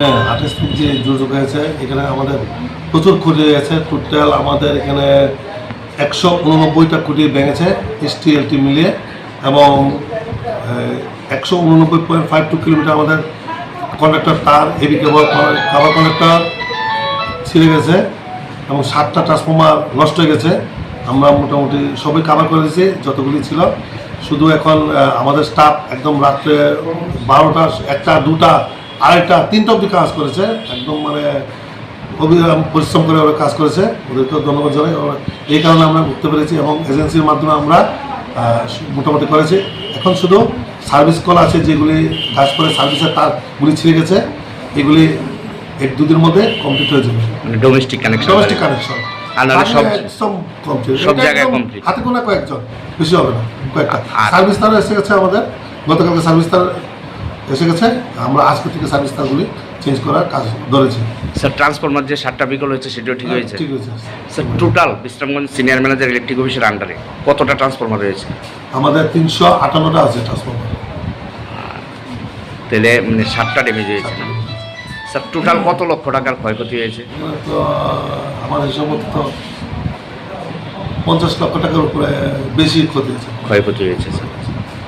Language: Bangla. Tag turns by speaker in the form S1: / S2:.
S1: হ্যাঁ, আকস্মিক যে দুর্যোগ হয়েছে এখানে আমাদের প্রচুর ক্ষতি হয়েছে। টোটাল আমাদের এখানে 189টা খুঁটি ভেঙেছে STLT মিলিয়ে, এবং 189.52 কিলোমিটার আমাদের কন্ডাক্টর তার হেভি কেবল কাভার কন্ডাক্টর ছিঁড়ে গেছে, এবং 7টা ট্রান্সফর্মার নষ্ট হয়ে গেছে। আমরা মোটামুটি সবই কাভার করে দিয়েছি যতগুলি ছিল। শুধু এখন আমাদের স্টাফ একদম রাত্রে 12টা, 1টা, 2টা, 2:30, 3টা অবধি কাজ করেছে। একদম মানে অবিরাম পরিশ্রম করে ওরা কাজ করেছে, ওদেরকেও ধন্যবাদ জানাই। এই কারণে আমরা উঠতে পেরেছি এবং এজেন্সির মাধ্যমে আমরা মোটামুটি করেছি। এখন শুধু সার্ভিস কল আছে, যেগুলি কাজ করে সার্ভিসের তারগুলি ছিঁড়ে গেছে, এগুলি 1-2 দিনের মধ্যে কমপ্লিট হয়ে যাবে।
S2: মানে ডোমেস্টিক কানেকশন আর নাহলে সব জায়গায় কমপ্লিট।
S1: হাতে গোনা কয়েকজন, বেশি হবে না, কয়েকটা সার্ভিস তার এসে গেছে। আমাদের গতকালকে সার্ভিস তার এসে গেছে, আমরা আজকে থেকে সার্ভিস তারগুলি চেঞ্জ করার কাজ ধরেছি।
S2: স্যার, ট্রান্সফরমার যে 7টা বিকল হয়েছে সেটাও ঠিক হয়েছে?
S1: ঠিক হয়েছে
S2: sir. Total Bishramganj senior manager electric অফিসের আন্ডারে কতটা ট্রান্সফরমার রয়েছে?
S1: আমাদের 358টা আছে ট্রান্সফরমার।
S2: তাহলে মানে 7টা ড্যামেজ হয়েছে না? স্যার, টোটাল কত লক্ষ টাকার ক্ষয়ক্ষতি হয়েছে?
S1: তো আমার হিসাব মতো তো 50 লক্ষ টাকার উপরে বেশি ক্ষতি হয়েছে।
S2: ক্ষয়ক্ষতি হয়েছে স্যার।